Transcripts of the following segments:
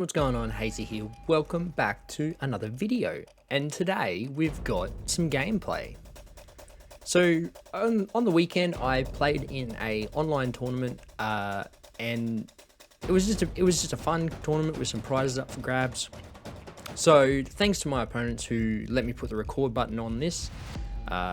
What's going on? Hazy here. Welcome back to another video, and today we've got some gameplay. So on the weekend I played in a online tournament and it was just a fun tournament with some prizes up for grabs. So thanks to my opponents who let me put the record button on this.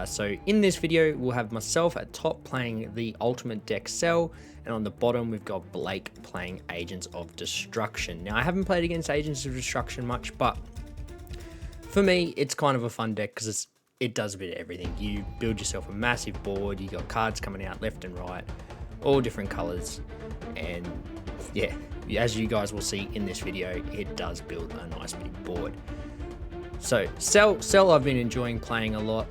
So in this video we'll have myself at top playing the ultimate deck Cell, and on the bottom we've got Blake playing Agents of Destruction. Now I haven't played against Agents of Destruction much, but for me it's kind of a fun deck because it does a bit of everything. You build yourself a massive board, you got cards coming out left and right, all different colors, and yeah, as you guys will see in this video, it does build a nice big board. So Cell I've been enjoying playing a lot.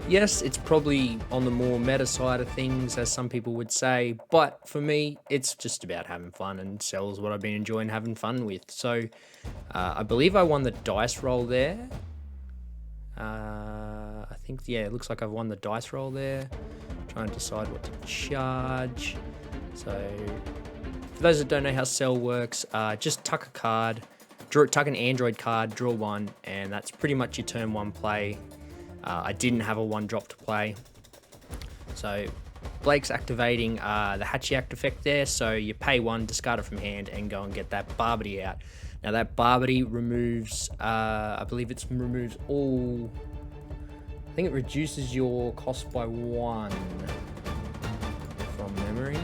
Yes, it's probably on the more meta side of things, as some people would say, but for me, it's just about having fun, and Cell's what I've been enjoying having fun with. So, I believe I won the dice roll there. I think, yeah, it looks like I've won the dice roll there. Trying to decide what to charge. So, for those that don't know how Cell works, just tuck a card, tuck an Android card, draw one, and that's pretty much your turn one play. I didn't have a one drop to play. So Blake's activating the Hatchiact effect there. So you pay one, discard it from hand, and go and get that Barbity out. Now that Barbity removes, I believe it removes all, I think it reduces your cost by one from memory.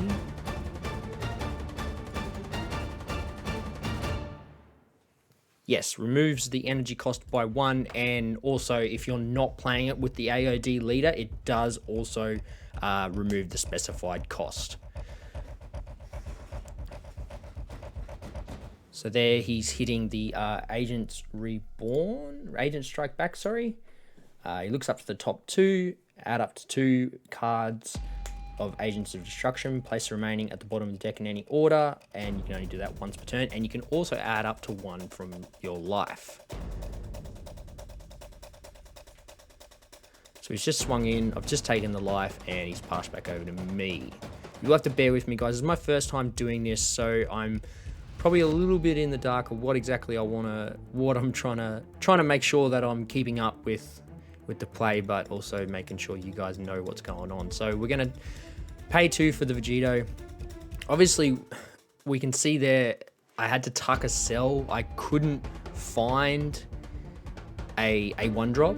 Yes, removes the energy cost by one, and also if you're not playing it with the AOD leader, it does also remove the specified cost. So there he's hitting the Agent Strike Back, sorry. He looks up to the top two, add up to 2 cards of Agents of Destruction, place the remaining at the bottom of the deck in any order, and you can only do that once per turn, and you can also add up to 1 from your life. So he's just swung in, I've just taken the life, and he's passed back over to me. You'll have to bear with me, guys. This is my first time doing this, so I'm probably a little bit in the dark of what exactly I wanna, what I'm trying to make sure that I'm keeping up with the play, but also making sure you guys know what's going on. So we're gonna pay 2 for the Vegito. Obviously, we can see there I had to tuck a Cell. I couldn't find a 1-drop,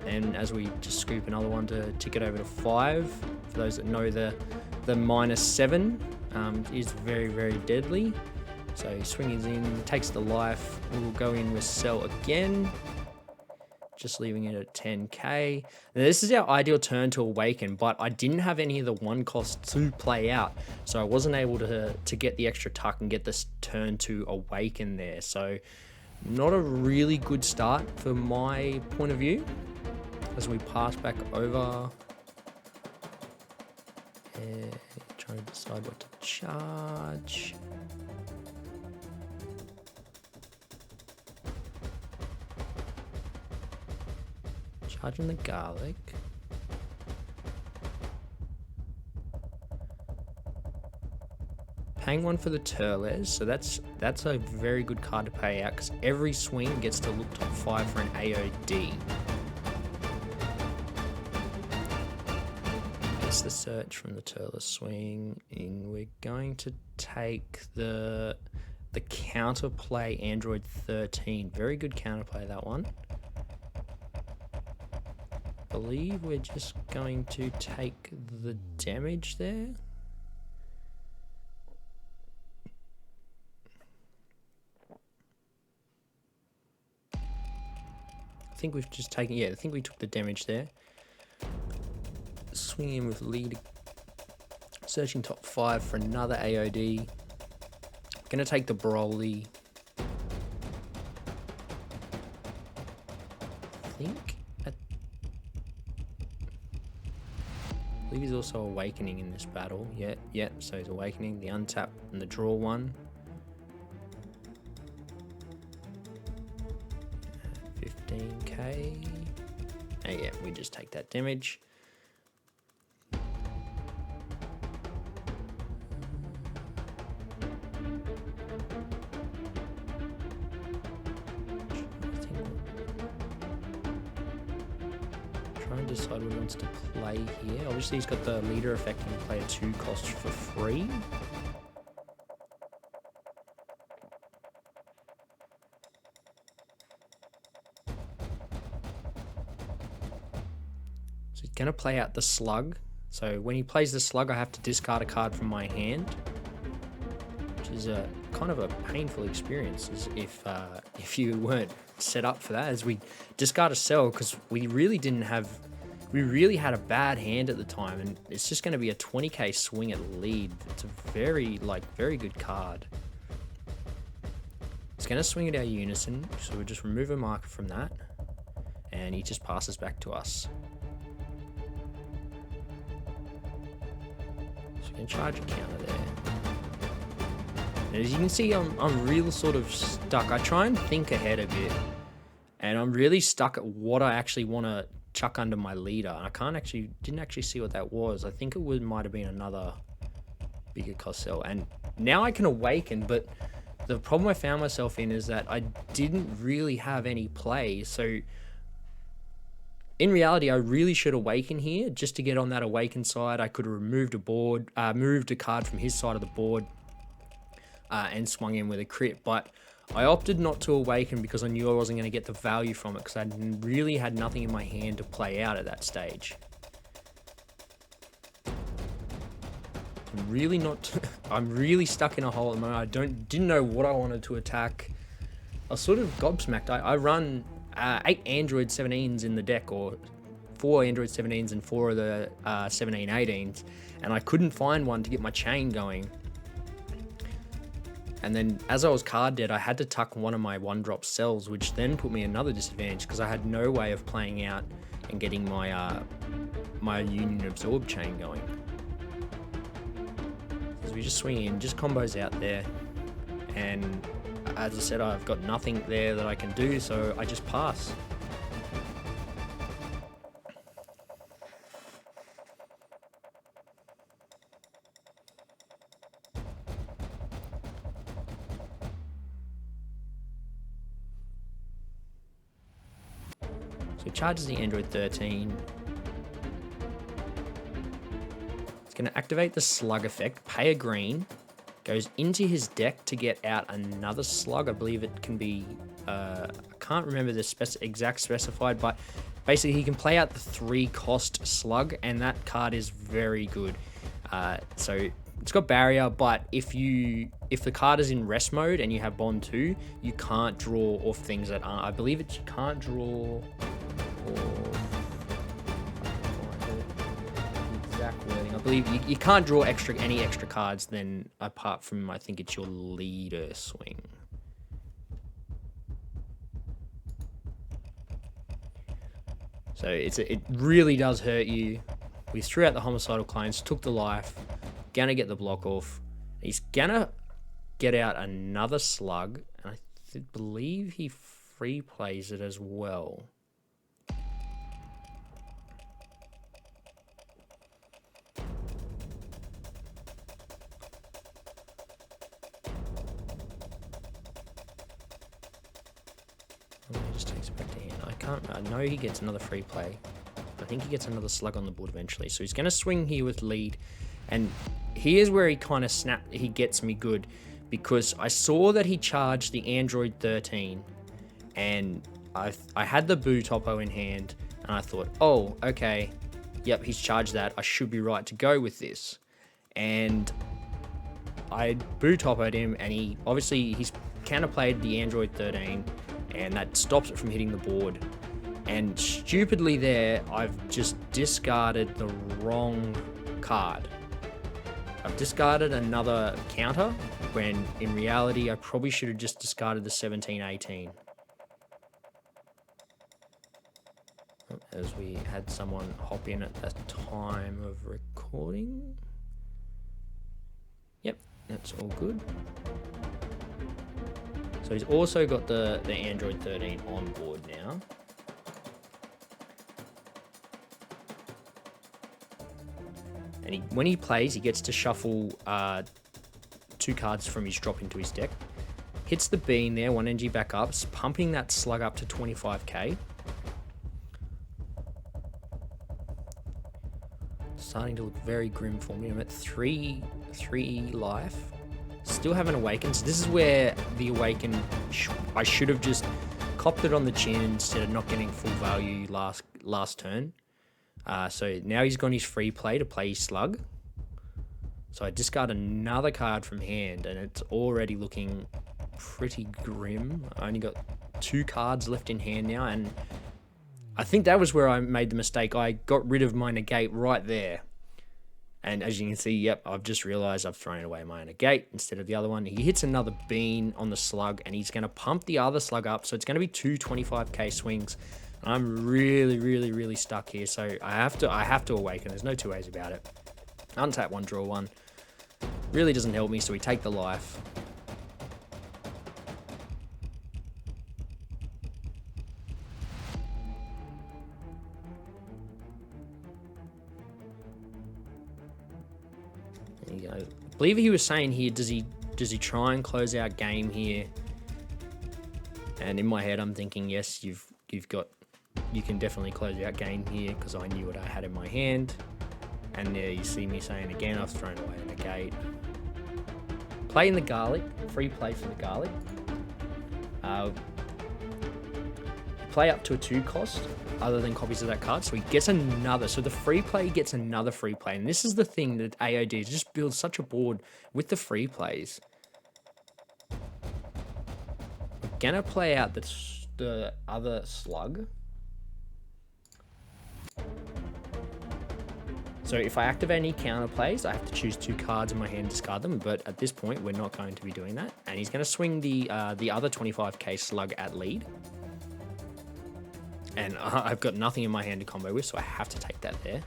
and as we just scoop another one to tick it over to 5. For those that know, the -7 is very, very deadly. So he swings in, takes the life. We'll go in with Cell again, just leaving it at 10k. Now, this is our ideal turn to awaken, but I didn't have any of the 1 cost to play out, so I wasn't able to get the extra tuck and get this turn to awaken there. So not a really good start for my point of view as we pass back over. And trying to decide what to charge. Charging the garlic. Paying 1 for the Turles, so that's a very good card to pay out because every swing gets to look top 5 for an AOD. That's the search from the Turles swing, and we're going to take the counterplay Android 13. Very good counterplay, that one. I believe we're just going to take the damage there. I think we've just taken, yeah, I think we took the damage there. Swinging in with lead, searching top 5 for another AOD. Gonna take the Broly. I think. I believe he's also awakening in this battle. Yeah, so he's awakening, the untap and the draw one. 15k. Oh yeah, we just take that damage. trying to decide what he wants to play here. Obviously, he's got the leader effect and player 2 cost for free. So he's going to play out the slug. So when he plays the slug, I have to discard a card from my hand, which is a kind of a painful experience as if you weren't set up for that, as we discard a cell because we really had a bad hand at the time, and it's just going to be a 20k swing at lead. It's a very good card. It's going to swing at our unison, so we'll just remove a marker from that, and he just passes back to us. So we can charge a counter there. And as you can see, I'm real sort of stuck. I try and think ahead a bit, and I'm really stuck at what I actually want to chuck under my leader. I didn't actually see what that was. I think it might have been another bigger cost cell. And now I can awaken, but the problem I found myself in is that I didn't really have any play. So in reality, I really should awaken here just to get on that awaken side. I could have removed moved a card from his side of the board and swung in with a crit, but I opted not to awaken because I knew I wasn't going to get the value from it because I really had nothing in my hand to play out at that stage. I'm really stuck in a hole at the moment. I didn't know what I wanted to attack. I was sort of gobsmacked. I run 8 Android 17s in the deck, or 4 Android 17s and 4 of the 17 18s, and I couldn't find one to get my chain going. And then as I was card dead, I had to tuck one of my 1-drop cells, which then put me another disadvantage because I had no way of playing out and getting my my Union Absorb chain going. So we just swing in, just combos out there, and as I said, I've got nothing there that I can do, so I just pass. So he charges the Android 13. It's going to activate the slug effect, pay a green, goes into his deck to get out another slug. I believe it can be, I can't remember the exact specified, but basically he can play out the 3-cost slug, and that card is very good. So it's got barrier, but if the card is in rest mode and you have bond 2, you can't draw off things that aren't. I believe you can't draw. Exact wording. I believe you can't draw any extra cards than, apart from, I think it's your leader swing. So it really does hurt you. We threw out the homicidal clones, took the life, gonna get the block off. He's gonna get out another slug, and I believe he free plays it as well. He just takes it back to hand. I know he gets another free play. I think he gets another slug on the board eventually. So he's going to swing here with lead. And here's where he kind of he gets me good, because I saw that he charged the Android 13, and I had the Boo Topo in hand, and I thought, oh, okay, yep, he's charged that. I should be right to go with this. And I Boo Topoed him, and he's counterplayed the Android 13, and that stops it from hitting the board. And stupidly there, I've just discarded the wrong card. I've discarded another counter, when in reality, I probably should have just discarded the 17-18. As we had someone hop in at the time of recording. Yep, that's all good. So he's also got the Android 13 on board now. And when he plays, he gets to shuffle 2 cards from his drop into his deck. Hits the bean there, 1 energy back up, pumping that slug up to 25k. starting to look very grim for me. I'm at 3 life. Still haven't awakened. So this is where the awaken, I should have just copped it on the chin instead of not getting full value last turn. So now he's got his free play to play his slug. So I discard another card from hand, and it's already looking pretty grim. I only got 2 cards left in hand now, and I think that was where I made the mistake. I got rid of my negate right there. And as you can see, yep, I've just realized I've thrown away my negate instead of the other one. He hits another bean on the slug, and he's going to pump the other slug up. So it's going to be 2 25k swings. I'm really stuck here. So I have to awaken. There's no 2 ways about it. Untap 1, draw 1. Really doesn't help me, so we take the life. There you go. I believe he was saying here, does he try and close out game here? And in my head, I'm thinking, yes, you can definitely close out game here because I knew what I had in my hand. And there you see me saying again, I've thrown away a negate. Playing the garlic, free play for the garlic. Play up to a 2 cost other than copies of that card. So he gets another. So the free play gets another free play. And this is the thing that AOD just builds such a board with the free plays. We're going to play out the other slug. So if I activate any counter plays, I have to choose 2 cards in my hand, discard them. But at this point, we're not going to be doing that. And he's going to swing the other 25k slug at lead. And I've got nothing in my hand to combo with, so I have to take that there.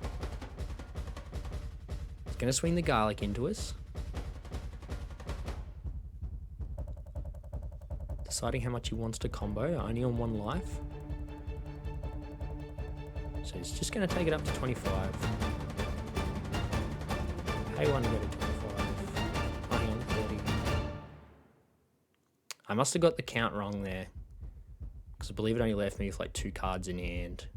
He's going to swing the garlic into us. Deciding how much he wants to combo, only on 1 life. So he's just going to take it up to 25. Pay 1 to go to 25. Oh, hang on, 30. I must have got the count wrong there. Because I believe it only left me with like 2 cards in hand.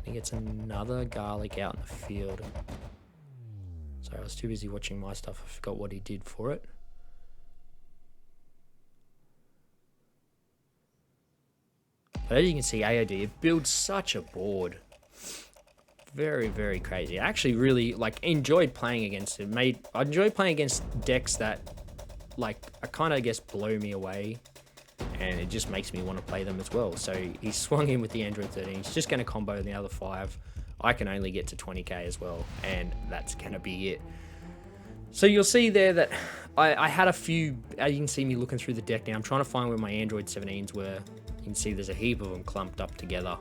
He gets another garlic out in the field. Sorry, I was too busy watching my stuff. I forgot what he did for it. But as you can see, AOD, it builds such a board. Very crazy. I actually really enjoyed playing against it. I enjoy playing against decks that I kind of guess blow me away, and it just makes me want to play them as well. So he swung in with the Android 13. He's just going to combo the other 5. I can only get to 20k as well, and that's going to be it. So you'll see there that I had a few. You can see me looking through the deck now. I'm trying to find where my Android 17s were. You can see there's a heap of them clumped up together.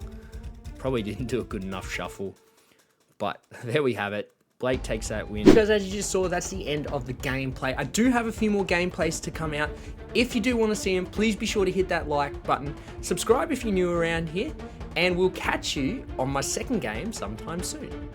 Probably didn't do a good enough shuffle, but there we have it. Blake takes that win. Because as you just saw, that's the end of the gameplay. I do have a few more gameplays to come out. If you do want to see them, please be sure to hit that like button. Subscribe if you're new around here, and we'll catch you on my second game sometime soon.